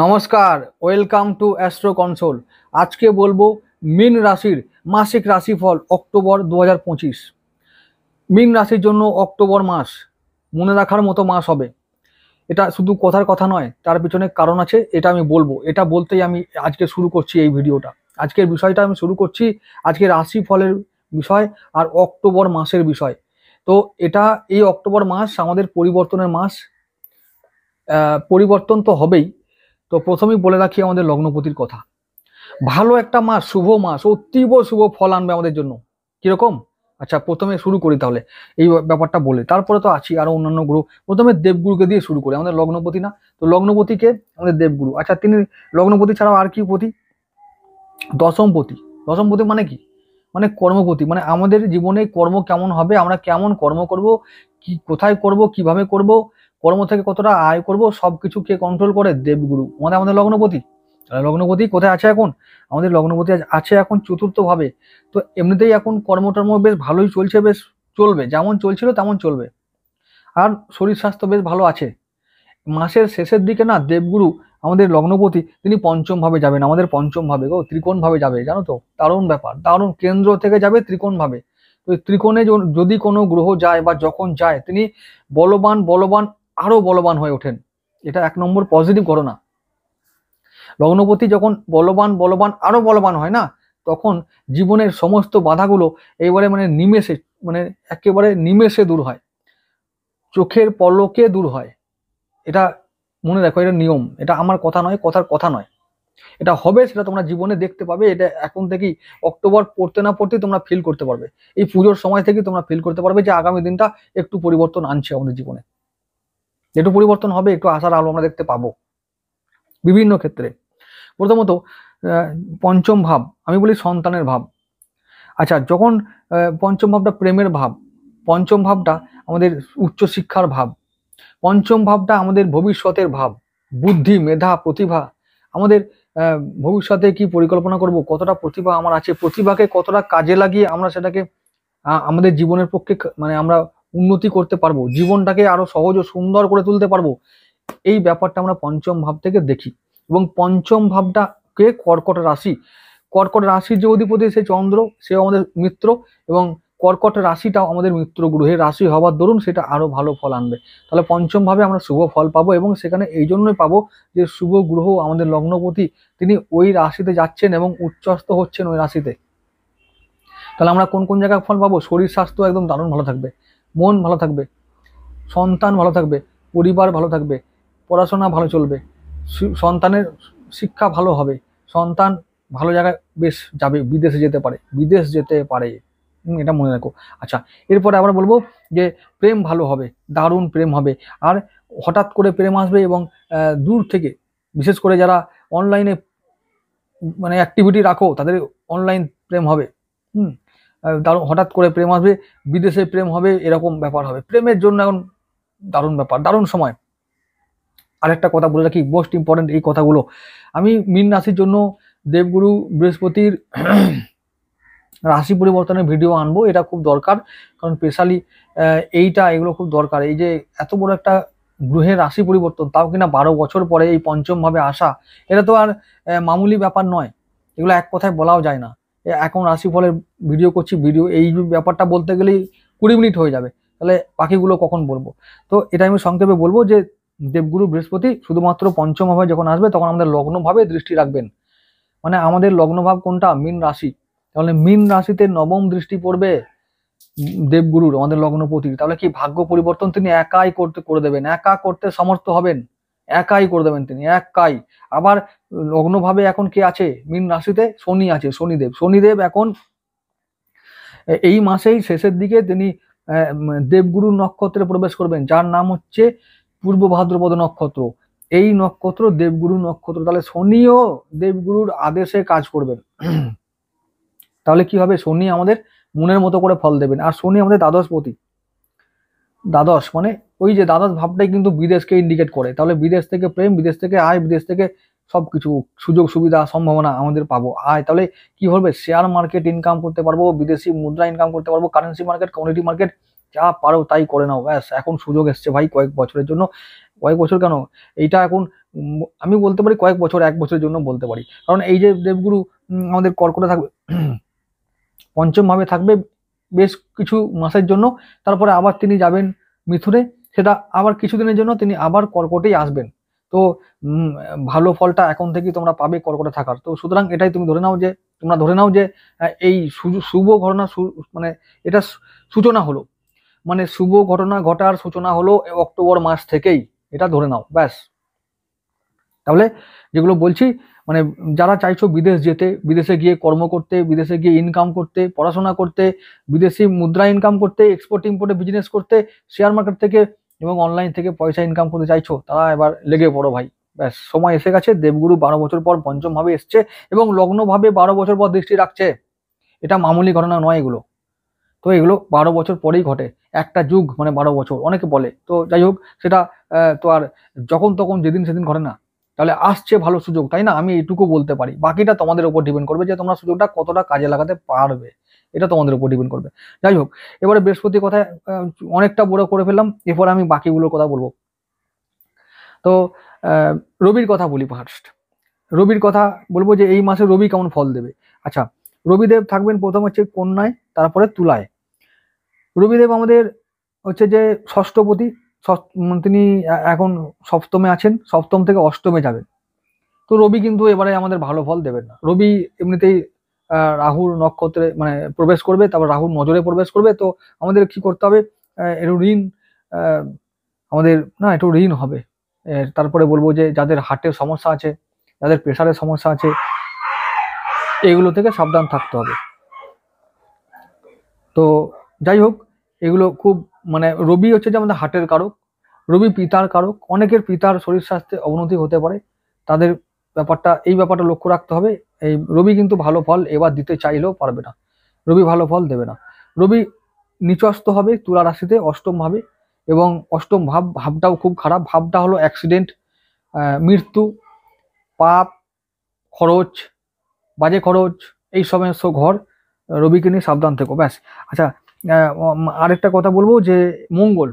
নমস্কার, welcome to astro console. আজকে বলবো মীন রাশির মাসিক রাশিফল অক্টোবর 2025। মীন রাশির জন্য অক্টোবর মাস মনে রাখার মতো মাস হবে। এটা শুধু কথার কথা নয়, তার পিছনে কারণ আছে, এটা আমি বলবো। এটা বলতেই আমি আজকে শুরু করছি এই ভিডিওটা। আজকের বিষয়টা আমি শুরু করছি, আজকে রাশিফলের বিষয় আর অক্টোবর মাসের বিষয়। তো এটা এই অক্টোবর মাস আমাদের পরিবর্তনের মাস। পরিবর্তন তো হবেই। তো প্রথমেই বলে রাখি আমাদের লগ্নপতির কথা। ভালো একটা মাস, শুভ মাস, অতীব শুভ ফল আনবে আমাদের জন্য। কিরকম? আচ্ছা, প্রথমে শুরু করি তাহলে এই ব্যাপারটা বলে, তারপরে তো আছি আরো অন্যান্য গ্রহ। প্রথমে দেবগুরুকে দিয়ে শুরু করি, আমাদের লগ্নপতি না? তো লগ্নপতিকে আমাদের দেবগুরু। আচ্ছা, তিনি লগ্নপতি ছাড়াও আর কি পতি? দশমপতি। দশমপতি মানে কি? মানে কর্মপতি। মানে আমাদের জীবনে কর্ম কেমন হবে, আমরা কেমন কর্ম করব, কি কোথায় করব, কিভাবে করব, কর্ম থেকে কতটা আয় করব, সবকিছু কে কন্ট্রোল করে? দেবগুরু। আমাদের আমাদের লগ্নপতি। তাহলে লগ্নপতি কোথায় আছে এখন? আমাদের লগ্নপতি আছে এখন চতুর্থ ভাবে। তো এমনিতেই এখন কর্মটর্ম বেশ ভালোই চলছে, বেশ চলবে, যেমন চলছিল তেমন চলবে। আর শরীর স্বাস্থ্য বেশ ভালো আছে। মাসের শেষের দিকে না দেবগুরু আমাদের লগ্নপতি তিনি পঞ্চম ভাবে যাবেন, আমাদের পঞ্চম ভাবে গো, ত্রিকোণ ভাবে যাবে। জানো তো, দারুণ ব্যাপার, দারুণ। কেন্দ্র থেকে যাবে ত্রিকোণ ভাবে। তো ত্রিকোণে যদি কোনো গ্রহ যায় বা যখন যায়, তিনি বলবান বলবান আরো বলবান হয়ে ওঠেন। এটা এক নম্বর পজিটিভ ঘটনা। লগ্নপতি যখন বলবান বলবান আরো বলবান হয় না, তখন জীবনের সমস্ত বাধাগুলো এবারে মানে নিমেষে, মানে একেবারে নিমেষে দূর হয়, চোখের পলকে দূর হয়। এটা মনে রাখো, এটা নিয়ম, এটা আমার কথা নয়, কথার কথা নয়, এটা হবে। সেটা তোমরা জীবনে দেখতে পাবে। এটা এখন থেকেই, অক্টোবর পড়তে না পড়তেই তোমরা ফিল করতে পারবে। এই পুজোর সময় থেকেই তোমরা ফিল করতে পারবে যে আগামী দিনটা একটু পরিবর্তন আনছে আমাদের জীবনে। একটু পরিবর্তন হবে, একটু আশার আলো আমরা দেখতে পাবো বিভিন্ন ক্ষেত্রে। প্রথমত পঞ্চম ভাব, আমি বলি সন্তানের ভাব। আচ্ছা, যখন পঞ্চম ভাবটা প্রেমের ভাব, পঞ্চম ভাবটা আমাদের উচ্চশিক্ষার ভাব, পঞ্চম ভাবটা আমাদের ভবিষ্যতের ভাব, বুদ্ধি, মেধা, প্রতিভা। আমাদের ভবিষ্যতে কি পরিকল্পনা করব, কতটা প্রতিভা আমার আছে, প্রতিভাকে কতটা কাজে লাগিয়ে আমরা সেটাকে আমাদের জীবনের পক্ষে মানে আমরা উন্নতি করতে পারবো, জীবনটাকে আরো সহজ ও সুন্দর করে তুলতে পারবো। এই ব্যাপারটা আমরা পঞ্চম ভাব থেকে দেখি। এবং পঞ্চম ভাবটাকে কর্কট রাশি, কর্কট রাশির যে অধিপতি সে চন্দ্র, সে আমাদের মিত্র। এবং কর্কট রাশিটাও আমাদের মিত্র গ্রহের রাশি হওয়ার দরুন সেটা আরো ভালো ফল আনবে। তাহলে পঞ্চম ভাবে আমরা শুভ ফল পাবো, এবং সেখানে এই জন্যই পাবো যে শুভ গ্রহ আমাদের লগ্নপতি তিনি ওই রাশিতে যাচ্ছেন এবং উচ্চস্থ হচ্ছেন ওই রাশিতে। তাহলে আমরা কোন কোন জায়গায় ফল পাবো? শরীর স্বাস্থ্য একদম দারুণ ভালো থাকবে, মন ভালো থাকবে, সন্তান ভালো থাকবে, পরিবার ভালো থাকবে, পড়াশোনা ভালো চলবে, সন্তানের শিক্ষা ভালো হবে, সন্তান ভালো জায়গায় বেশ যাবে, বিদেশে যেতে পারে, বিদেশ যেতে পারে। এটা মনে রাখো। আচ্ছা, এরপরে আবার বলবো যে প্রেম ভালো হবে, দারুণ প্রেম হবে। আর হঠাৎ করে প্রেম আসবে, এবং দূর থেকে, বিশেষ করে যারা অনলাইনে মানে অ্যাক্টিভিটি রাখো তাদের অনলাইন প্রেম হবে। হুম, দারুণ হঠাৎ করে প্রেম আসবে, বিদেশে প্রেম হবে, এরকম ব্যাপার হবে। প্রেমের জন্য এখন দারুণ ব্যাপার, দারুণ সময়। আরেকটা কথা বলে রাখি, মোস্ট ইম্পর্টেন্ট এই কথাগুলো। আমি মীন রাশির জন্য দেবগুরু বৃহস্পতির রাশি পরিবর্তনের ভিডিও আনবো, এটা খুব দরকার। কারণ স্পেশালি এগুলো খুব দরকার। এই যে এত বড় একটা গ্রহের রাশি পরিবর্তন, তাও কিনা 12 বছর পরে এই পঞ্চম ভাবে আসা, এটা তো আর মামুলি ব্যাপার নয়। এগুলো এক কথায় বলাও যায় না। এখন রাশিফলের ভিডিও করছি, ভিডিও এই ব্যাপারটা বলতে গেলেই 20 মিনিট হয়ে যাবে, তাহলে বাকিগুলো কখন বলবো? তো এটা আমি সংক্ষেপে বলবো যে দেবগুরু বৃহস্পতি শুধুমাত্র পঞ্চম ভাবে যখন আসবে, তখন আমাদের লগ্ন ভাবে দৃষ্টি রাখবেন। মানে আমাদের লগ্ন ভাব কোনটা? মীন রাশি। তাহলে মীন রাশিতে নবম দৃষ্টি পড়বে দেবগুরুর, আমাদের লগ্নপতির। তাহলে কি ভাগ্য পরিবর্তন তিনি একাই করে দেবেন, একা করতে সমর্থ হবেন, একাই করে দেবেন তিনি, একাই। আবার লগ্নভাবে এখন কে আছে মীন রাশিতে? শনি আছে, শনিদেব। শনিদেব এখন এই মাসেই শেষের দিকে তিনি দেবগুরুর নক্ষত্রে প্রবেশ করবেন, যার নাম হচ্ছে পূর্ব ভাদ্রপদ নক্ষত্র। এই নক্ষত্র দেবগুরু নক্ষত্র। তাহলে শনিও দেবগুরুর আদেশে কাজ করবেন। তাহলে কি হবে? শনি আমাদের মনের মতো করে ফল দেবেন। আর শনি আমাদের দ্বাদশপতি। দ্বাদশ মানে ওই যে দ্বাদশ ভাবটাই কিন্তু বিদেশকে ইন্ডিকেট করে। তাহলে বিদেশ থেকে প্রেম, বিদেশ থেকে আয়, বিদেশ থেকে সবকিছু সুযোগ সুবিধা সম্ভাবনা আমাদের পাবো। আয় তাহলে কি হবে? শেয়ার মার্কেট ইনকাম করতে পারবো, বিদেশি মুদ্রা ইনকাম করতে পারবো, কারেন্সি মার্কেট, কমিউনিটি মার্কেট, যা পারো তাই করে নাও। ব্যাস, এখন সুযোগ এসছে ভাই কয়েক বছরের জন্য। কয়েক বছর কেন, এইটা এখন আমি বলতে পারি কয়েক বছর, 1 বছরের জন্য বলতে পারি। কারণ এই যে দেবগুরু আমাদের কর্কটে থাকবে, পঞ্চম ভাবে থাকবে বেশ কিছু মাসের জন্য, তারপরে আবার তিনি যাবেন মিথুনে, সেটা আবার কিছুদিনের জন্য তিনি আবার কর্কটেই আসবেন। তো ভালো ফলটা এখন থেকেই তোমরা পাবে কর্কটে থাকার। তো সুতরাং এটাই তুমি ধরে নাও যে, তোমরা ধরে নাও যে এই শুভ ঘটনা, মানে এটা সূচনা হলো, মানে শুভ ঘটনা ঘটার সূচনা হলো অক্টোবর মাস থেকেই, এটা ধরে নাও ব্যাস। তাহলে যেগুলো বলছি, মানে যারা চাইছো বিদেশ যেতে, বিদেশে গিয়ে কর্ম করতে, বিদেশে গিয়ে ইনকাম করতে, পড়াশোনা করতে, বিদেশি মুদ্রা ইনকাম করতে, এক্সপোর্ট ইম্পোর্টে বিজনেস করতে, শেয়ার মার্কেট থেকে এবং অনলাইন থেকে পয়সা ইনকাম করতে চাইছো, তারা এবার লেগে পড়ো ভাই। ব্যাস, সময় এসে গেছে। দেবগুরু 12 বছর পর পঞ্চম ভাবে এসছে এবং লগ্ন ভাবে 12 বছর পর দৃষ্টি রাখছে। এটা মামুলি ঘটনা নয় এগুলো। তো এগুলো 12 বছর পরেই ঘটে। একটা যুগ মানে 12 বছর অনেকে বলে। তো যাই হোক, সেটা তো আর যখন তখন যেদিন সেদিন ঘটে না। তাহলে আসছে ভালো সুযোগ, তাই না? আমি এইটুকু বলতে পারি, বাকিটা তোমাদের উপর ডিপেন্ড করবে যে তোমরা সুযোগটা কতটা কাজে লাগাতে পারবে, এটা তোমাদের উপর ডিপেন্ড করবে। যাই হোক, এবারে বৃহস্পতির কথা অনেকটা বড় করে ফেললাম, এরপর আমি বাকিগুলোর কথা বলবো। তো রবির কথা বলি ফার্স্ট। রবির কথা বলবো যে এই মাসে রবি কেমন ফল দেবে। আচ্ছা, রবিদেব থাকবেন প্রথম হচ্ছে কন্যায়, তারপরে তুলায়। রবিদেব আমাদের হচ্ছে যে ষষ্ঠপতি, তিনি এখন সপ্তমে আছেন, সপ্তম থেকে অষ্টমে যাবেন। তো রবি কিন্তু এবারে আমাদের ভালো ফল দেবেন না। রবি এমনিতেই রাহুর নক্ষত্রে মানে প্রবেশ করবে, তারপর রাহুর নজরে প্রবেশ করবে। তো আমাদের কি করতে হবে, একটু ঋণ, আমাদের না একটু ঋণ হবে। তারপরে বলবো যে যাদের হার্টের সমস্যা আছে, যাদের প্রেশারের সমস্যা আছে, এগুলো থেকে সাবধান থাকতে হবে। তো যাই হোক, এগুলো খুব মানে রবি হচ্ছে যে আমাদের হার্টের কারক, রবি পিতার কারক। অনেকের পিতার শরীর স্বাস্থ্যে অবনতি হতে পারে, তাদের এই ব্যাপারটা লক্ষ্য রাখতে হবে। এই রবি কিন্তু ভালো ফল এবার দিতে চাইলেও পারবে না, রবি ভালো ফল দেবে না। রবি নিচস্ত হবে তুলা রাশিতে অষ্টম ভাবে, এবং অষ্টম ভাবটাও খুব খারাপ। ভাবটা হলো অ্যাক্সিডেন্ট, মৃত্যু, পাপ, খরচ, বাজে খরচ, এই সমস্ত ঘর। রবিকে নিয়ে সাবধান থেকো, ব্যাস। আচ্ছা, আরেকটা কথা বলবো যে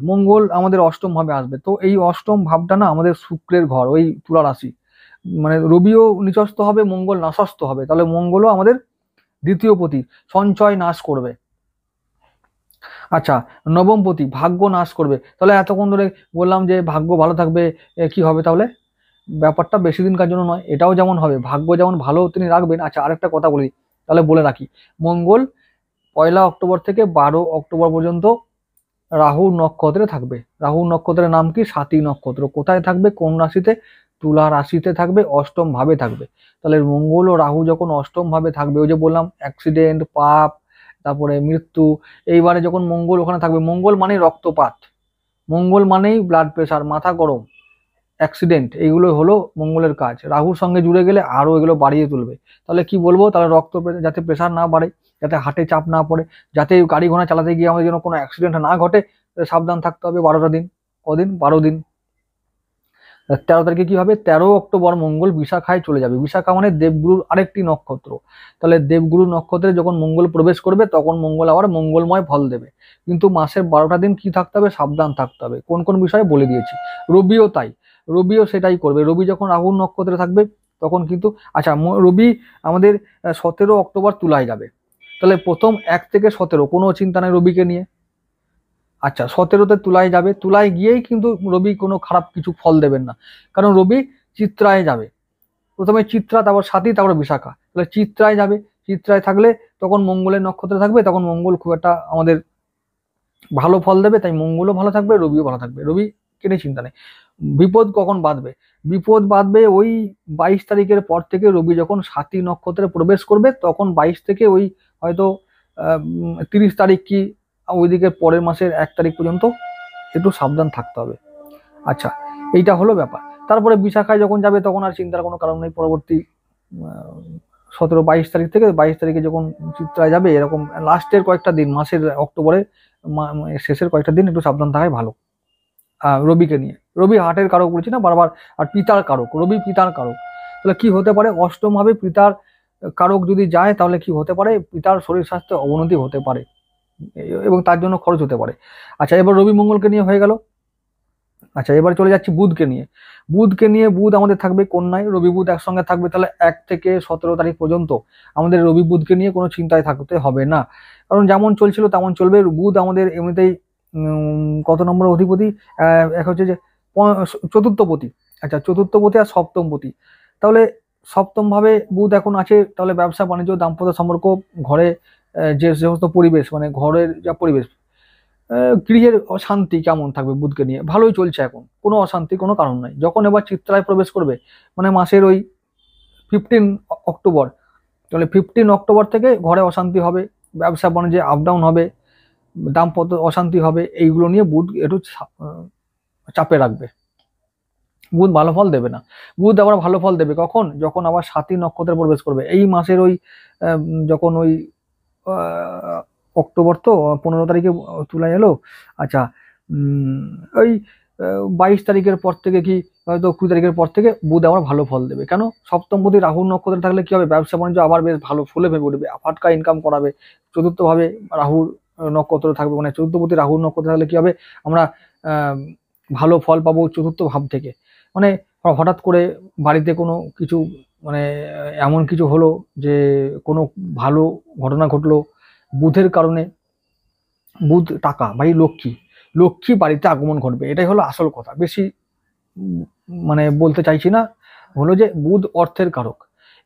মঙ্গল আমাদের অষ্টম ভাবে আসবে। তো এই অষ্টম ভাবটা না আমাদের শুক্রের ঘর, ওই তুলা রাশি। মানে রবিও নিচস্ত হবে, মঙ্গল নাশস্ত হবে, তাহলে মঙ্গলও আমাদের দ্বিতীয় পতি, সঞ্চয় নাশ করবে। আচ্ছা, নবমপতি ভাগ্য নাশ করবে। তাহলে এতক্ষণ ধরে বললাম যে ভাগ্য ভালো থাকবে, কি হবে তাহলে? ব্যাপারটা বেশি দিনকার জন্য নয়, এটাও যেমন হবে, ভাগ্য যেমন ভালো তিনি রাখবেন। আচ্ছা, আরেকটা কথা বলি, তাহলে বলে রাখি, মঙ্গল 1 অক্টোবর থেকে 12 অক্টোবর পর্যন্ত রাহুর নক্ষত্রে থাকবে। রাহুর নক্ষত্রের নাম কি? স্বাতী নক্ষত্র। কোথায় থাকবে? কোন রাশিতে? তুলা রাশিতে থাকবে, অষ্টম ভাবে থাকবে। তাহলে মঙ্গল ও রাহু যখন অষ্টম ভাবে থাকবে, ওই যে বললাম অ্যাক্সিডেন্ট, পাপ, তারপরে মৃত্যু, এইবারে যখন মঙ্গল ওখানে থাকবে, মঙ্গল মানেই রক্তপাত, মঙ্গল মানেই ব্লাড প্রেশার, মাথা গরম, অ্যাক্সিডেন্ট, এইগুলো হলো মঙ্গলের কাজ। রাহুর সঙ্গে জুড়ে গেলে আরো এগুলো বাড়িয়ে তুলবে। তাহলে কি বলবো, তাহলে যাতে প্রেশার না বাড়ে, যাতে হার্টে চাপ না পড়ে, যাতে গাড়ি ঘোড়া চালাতে গিয়ে আমাদের যেন কোনো অ্যাক্সিডেন্ট না ঘটে, সাবধান থাকতে হবে 12টা দিন। কদিন? 12 দিন। 13 তারিখে কি হবে? 13 অক্টোবর মঙ্গল বিশাখায় চলে যাবে। বিশাখা মানে দেবগুরুর আরেকটি নক্ষত্র। তাহলে দেবগুরু নক্ষত্রে যখন মঙ্গল প্রবেশ করবে, তখন মঙ্গল আবার মঙ্গলময় ফল দেবে। কিন্তু মাসের 12টা দিন কি থাকতে হবে? সাবধান থাকতে হবে। কোন কোন বিষয়ে বলে দিয়েছি। রবিও তাই, রবিও সেটাই করবে। রবি যখন রাহুর নক্ষত্রে থাকবে তখন কিন্তু, আচ্ছা, রবি আমাদের 17 অক্টোবর তুলায় যাবে। তাহলে প্রথম 1 থেকে 17 কোনো চিন্তা নেই রবিকে নিয়ে। আচ্ছা, 17তে তুলায় যাবে, তুলায় গিয়েই কিন্তু রবি কোনো খারাপ কিছু ফল দেবেন না, কারণ রবি চিত্রায় যাবে। প্রথমে চিত্রা, তারপর স্বাতী, তারপর বিশাখা। তাহলে চিত্রায় যাবে, চিত্রায় থাকলে তখন মঙ্গলের নক্ষত্রে থাকবে, তখন মঙ্গল খুব একটা আমাদের ভালো ফল দেবে। তাই মঙ্গলও ভালো থাকবে, রবিও ভালো থাকবে, রবি কেটে চিন্তা নেই। বিপদ কখন বাঁধবে? বিপদ বাঁধবে ওই 22 তারিখের পর থেকে। রবি যখন স্বাতী নক্ষত্রে প্রবেশ করবে, তখন 22 থেকে ওই হয়তো 30 তারিখ কি ওইদিকে পরের মাসের 1 তারিখ পর্যন্ত একটু সাবধান থাকতে হবে। আচ্ছা, এইটা হলো ব্যাপার। তারপরে বিশাখায় যখন যাবে তখন আর চিন্তার কোনো কারণ নেই। পরবর্তী 22 তারিখ থেকে 22 তারিখে যখন চিত্রায় যাবে, এরকম লাস্টের কয়েকটা দিন, মাসের অক্টোবরের শেষের কয়েকটা দিন একটু সাবধান থাকাই ভালো রবিকে নিয়ে। রবি হার্টের কারক বলছি না বারবার, আর পিতার কারক, রবি পিতার কারক। তাহলে কি হতে পারে? অষ্টম ভাবে পিতার কারক যদি যায়, তাহলে কি হতে পারে? পিতার শরীর স্বাস্থ্যে অবনতি হতে পারে এবং তার জন্য খরচ হতে পারে। আচ্ছা, এবার রবি মঙ্গলকে নিয়ে হয়ে গেল। আচ্ছা, এবার চলে যাচ্ছি বুধকে নিয়ে। বুধ আমাদের থাকবে কন্যায়, রবি বুধ একসঙ্গে থাকবে, তাহলে 1 থেকে 17 তারিখ পর্যন্ত আমাদের রবি বুধকে নিয়ে কোনো চিন্তায় থাকতে হবে না, কারণ যেমন চলছিল তেমন চলবে। বুধ আমাদের এমনিতেই কত নম্বর অধিপতি, এক হচ্ছে যে চতুর্থপতি। আচ্ছা, চতুর্থপতি আর সপ্তমপতি, তাহলে সপ্তম ভাবে বুধ এখন আছে, তাহলে ব্যবসা বাণিজ্য দাম্পত্য সম্পর্ক ঘরে যে সমস্ত পরিবেশ, মানে ঘরের যা পরিবেশ, গৃহের শান্তি কেমন থাকবে বুধকে নিয়ে, ভালোই চলছে এখন, কোনো অশান্তি কোনো কারণ নাই। যখন এবার চিত্রায় প্রবেশ করবে, মানে মাসের ওই 15 অক্টোবর, তাহলে 15 অক্টোবর থেকে ঘরে অশান্তি হবে, ব্যবসা বাণিজ্যে আপ ডাউন হবে, দাম্পত্য অশান্তি হবে, এইগুলো নিয়ে বুধ একটু চাপে রাখবে। বুধ ভালো ফল দেবে না। বুধ আবার ভালো ফল দেবে কখন, যখন আবার সাতী নক্ষত্রে প্রবেশ করবে এই মাসের ওই যখন ওই অক্টোবর তো 15 তারিখে তুলা এলো। আচ্ছা, ওই 22 তারিখের পর থেকে কি হয়তো 20 তারিখের পর থেকে বুধ আবার ভালো ফল দেবে। কেন, সপ্তমপতি রাহুর নক্ষত্রে থাকলে কি হবে, ব্যবসা বাণিজ্য আবার বেশ ভালো ফুলে ভেবে উঠবে, ফাটকা ইনকাম করাবে। চতুর্থ ভাবে রাহুর নক্ষত্র থাকবে, মানে চতুর্থপতি রাহুর নক্ষত্রে থাকলে কি হবে, আমরা ভালো ফল পাবো চতুর্থ ভাব থেকে। মানে হঠাৎ করে বাড়িতে কোনো কিছু, মানে এমন কিছু হলো যে কোনো ভালো ঘটনা ঘটলো বুধের কারণে। বুধ টাকা, ভাই লক্ষ্মী বাড়িতে আগমন ঘটবে, এটাই হলো আসল কথা। বেশি মানে বলতে চাইছি না, হলো যে বুধ অর্থের কারক।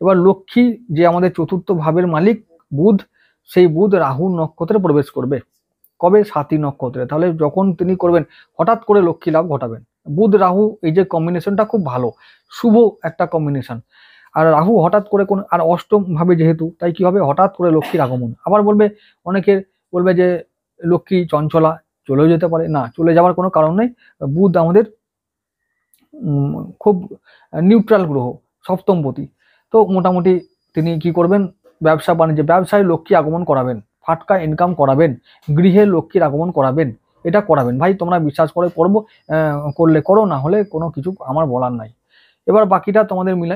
এবার লক্ষ্মী যে আমাদের চতুর্থ ভাবের মালিক বুধ, সেই বুধ রাহু নক্ষত্রে প্রবেশ করবে। কবে, সাতী নক্ষত্রে। তাহলে যখন তিনি করবেন, হঠাৎ করে লক্ষ্মী লাভ ঘটাবেন। বুধ রাহু এই যে কম্বিনেশনটা খুব ভালো, শুভ একটা কম্বিনেশন। আর রাহু হঠাৎ করে কোন, আর অষ্টম ভাবে যেহেতু, তাই কি হবে, হঠাৎ করে লক্ষ্মীর আগমন। আবার বলবে, অনেকে বলবে যে লক্ষ্মী চঞ্চলা, চলেও যেতে পারে, না চলে যাওয়ার কোনো কারণ নেই। বুধ আমাদের খুব নিউট্রাল গ্রহ, সপ্তমপতি। তো মোটামুটি তিনি কি করবেন, ব্যবসা বাণিজ্যে, ব্যবসায় লক্ষ্মী আগমন করাবেন, ফাটকা ইনকাম করাবেন, গৃহে লক্ষ্মীর আগমন করাবেন, এটা করাবেন। ভাই তোমরা বিশ্বাস করে করবো, করলে করো, না হলে কোনো কিছু আমার বলার নাই। এবার বাকিটা তোমাদের মিলে,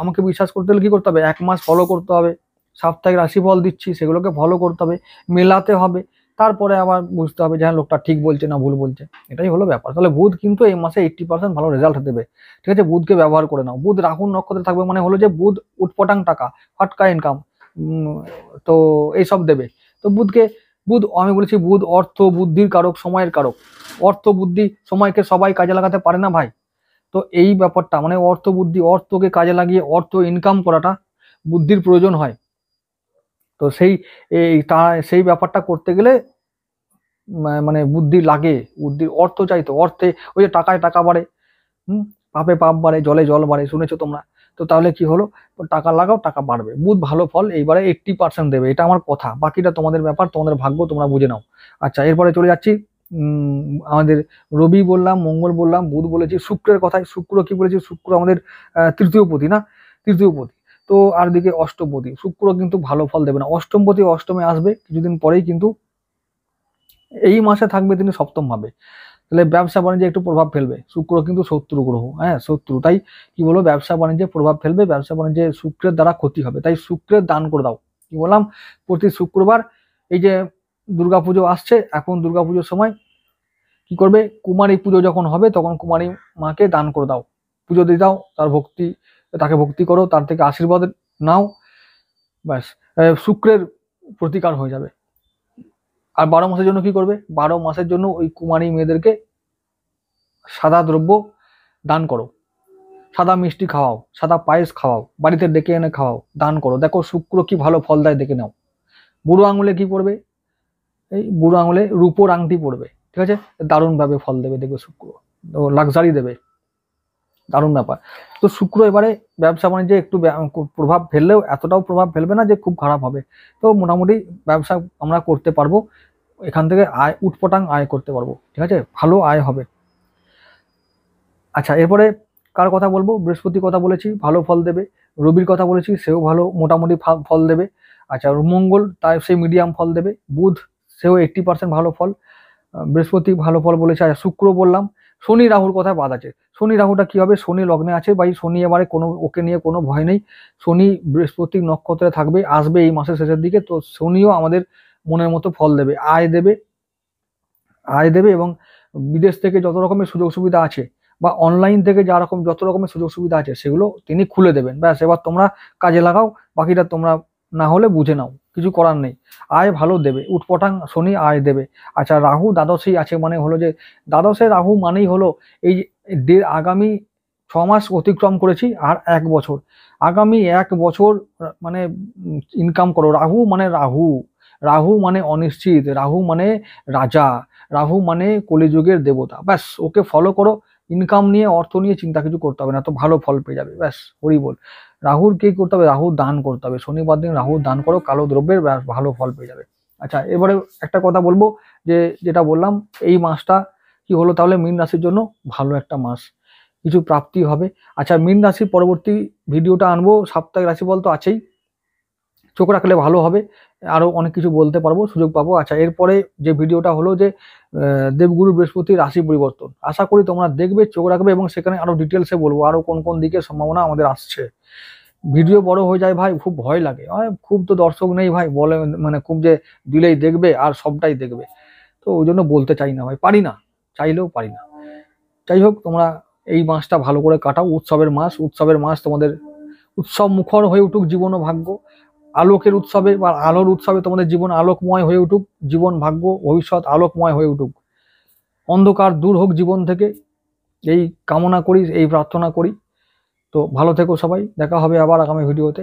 আমাকে বিশ্বাস করতে হলে কি করতে হবে, 1 মাস ফলো করতে হবে। সাপ্তাহিক রাশিফল দিচ্ছি, সেগুলোকে ফলো করতে হবে, মেলাতে হবে, তারপরে আবার বুঝতে হবে যে হ্যাঁ লোকটা ঠিক বলছে না ভুল বলছে। এটাই হলো ব্যাপার। তাহলে বুধ কিন্তু এই মাসে 80% ভালো রেজাল্ট দেবে। ঠিক আছে, বুধকে ব্যবহার করে নাও। বুধ রাহুর নক্ষত্রে থাকবে, মানে হলো যে বুধ উটপটাং টাকা, ফাটকা ইনকাম, তো এইসব দেবে। তো বুধ আমি বলেছি, বুধ অর্থ বুদ্ধির কারক, সময়ের কারক। অর্থ বুদ্ধি সময়কে সবাই কাজে লাগাতে পারে না ভাই। তো এই ব্যাপারটা, মানে অর্থ বুদ্ধি, অর্থকে কাজে লাগিয়ে অর্থ ইনকাম করাটা বুদ্ধির প্রয়োজন হয়। তো সেই ব্যাপারটা করতে গেলে মানে বুদ্ধি লাগে, বুদ্ধির অর্থ চাইতো, অর্থে ওই যে টাকায় টাকা বাড়ে, পাপে পাপ বাড়ে, জলে জল বাড়ে, শুনেছো তোমরা। তো তাহলে কি হলো, টাকা লাগাও, টাকা বাড়বে। বুধ ভালো ফল এইবারে 80% দেবে, এটা আমার কথা। বাকিটা তোমাদের ব্যাপার, তোমাদের ভাগ্য, তোমরা বুঝে নাও। আচ্ছা, এরপরে চলে যাচ্ছি আমাদের রবি বললাম, মঙ্গল বললাম, বুধ বলেছি, শুক্রের কথায়। শুক্র কি বলেছি, শুক্র আমাদের তৃতীয়পতি না, তৃতীয়পতি। তো আর দিকে অষ্টমপতি, শুক্র কিন্তু ভালো ফল দেবে না। অষ্টমপতি অষ্টমে আসবে কিছুদিন পরেই, কিন্তু এই মাসে থাকবে তিনি সপ্তম ভাবে, তাহলে ব্যবসা বাণিজ্যে একটু প্রভাব ফেলবে। শুক্র কিন্তু শত্রু গ্রহ, হ্যাঁ শত্রু, তাই কি বলবো, ব্যবসা বাণিজ্যে প্রভাব ফেলবে, ব্যবসা বাণিজ্যে শুক্রের দ্বারা ক্ষতি হবে। তাই শুক্রের দান করে দাও। কি বললাম, প্রতি শুক্রবার, এই যে দুর্গাপুজো আসছে, এখন দুর্গাপুজোর সময় কি করবে, কুমারী পুজো যখন হবে তখন কুমারী মাকে দান করে দাও, পুজো দিয়ে দাও, তাকে ভক্তি করো, তার থেকে আশীর্বাদ নাও, ব্যাস শুক্রের প্রতিকার হয়ে যাবে। আর 12 মাসের জন্য কি করবে, 12 মাসের জন্য ওই কুমারী মেয়েদেরকে সাদা দ্রব্য দান করো, সাদা মিষ্টি খাওয়াও, সাদা পায়েস খাওয়াও, বাড়িতে ডেকে এনে খাওয়াও, দান করো। দেখো শুক্র কি ভালো ফল দেয়, দেখে নাও। বুড়ো আঙুলে কি পড়বে, এই বুড়ো আঙুলে রূপোর আংটি পড়বে, ঠিক আছে, দারুণ ভাবে ফল দেবে, দেখবে শুক্র, লাক্সারি দেবে, দারুণ ব্যাপার। তো শুক্র এবারে ব্যবসা বাণিজ্যে একটু প্রভাব ফেললেও এতটাও প্রভাব ফেলবে না যে খুব খারাপ হবে। তো মোটামুটি ব্যবসা আমরা করতে পারবো, এখান থেকে আয়, উটপটাং আয় করতে পারবো, ঠিক আছে, ভালো আয় হবে। আচ্ছা, এরপরে কার কথা বলবো, বৃহস্পতির কথা বলেছি, ভালো ফল দেবে। রবির কথা বলেছি, সেও ভালো মোটামুটি ফল দেবে। আচ্ছা, মঙ্গল তাই সেই মিডিয়াম ফল দেবে। বুধ সেও 80% ভালো ফল। বৃহস্পতি ভালো ফল বলেছে। আর শুক্র বললাম। শনি রাহুর কথা বাদ আছে। শনি রাহুটা কি হবে, শনি লগ্নে আছে ভাই, শনি এবারে ওকে নিয়ে কোনো ভয় নেই। শনি বৃহস্পতির নক্ষত্রে থাকবে, আসবে এই মাসের শেষের দিকে। তো শনিও আমাদের মনের মতো ফল দেবে, আয় দেবে এবং বিদেশ থেকে যত রকমের সুযোগ সুবিধা আছে বা অনলাইন থেকে যত রকমের সুযোগ সুবিধা আছে সেগুলো তিনি খুলে দেবেন। ব্যাস, এবার তোমরা কাজে লাগাও, বাকিটা তোমরা না হলে বুঝে নাও, কিছু করার নেই। আয় ভালো দেবে, উটপটাং শনি আয় দেবে। আচ্ছা, রাহু দ্বাদশেই আছে মানে হলো যে দ্বাদশে রাহু মানেই হলো এই আগামী 6 মাস অতিক্রম করেছি আর 1 বছর, আগামী 1 বছর মানে ইনকাম করো। রাহু মানে অনিশ্চিত, রাহু মানে রাজা, রাহু মানে কলিযুগের দেবতা। ব্যাস, ওকে ফলো করো, ইনকাম নিয়ে অর্থ নিয়ে চিন্তা কিছু করতে হবে না, তো ভালো ফল পেয়ে যাবে। ব্যাস, হরি বল। রাহুর কি করতে হবে? রাহুর দান করতে হবে, শনিবার দিন রাহুর দান করো কালো দ্রব্যের, ব্যাস ভালো ফল পেয়ে যাবে। আচ্ছা, এবারে একটা কথা বলবো, যেটা বললাম এই মাসটা কি হলো তাহলে মীন রাশির জন্য ভালো একটা মাস, কিছু প্রাপ্তি হবে। আচ্ছা, মীন রাশির পরবর্তী ভিডিওটা আনবো, সাপ্তাহিক রাশিফল তো আছেই, চোখ রাখলে ভালো হবে, আরো অনেক কিছু বলতে পারবো, সুযোগ পাবো। আচ্ছা, এরপরে যে ভিডিওটা হলো যে দেবগুরু বৃহস্পতি রাশি পরিবর্তন, আশা করি তোমরা দেখবে, চোখ রাখবে, এবং সেখানে আরো ডিটেলসে বলবো আরো কোন কোন দিকে সম্ভাবনা আমাদের আসছে। ভিডিও বড় হয়ে যায় ভাই, খুব ভয় লাগে, খুব তো দর্শক নেই ভাই, বলে মানে খুব যে দিলেই দেখবে আর সবটাই দেখবে, তো ওই জন্য বলতে চাই না ভাই, পারি না, চাইলেও পারি না। যাই হোক, তোমরা এই মাসটা ভালো করে কাটাও, উৎসবের মাস তোমাদের উৎসব মুখর হয়ে উঠুক জীবন ও ভাগ্য, আলোকের উৎসবে বা আলোর উৎসবে তোমাদের জীবন আলোকময় হয়ে উঠুক, জীবন ভাগ্য ভবিষ্যৎ আলোকময় হয়ে উঠুক, অন্ধকার দূর হোক জীবন থেকে, এই কামনা করি, এই প্রার্থনা করি। তো ভালো থেকো সবাই, দেখা হবে আবার আগামী ভিডিওতে।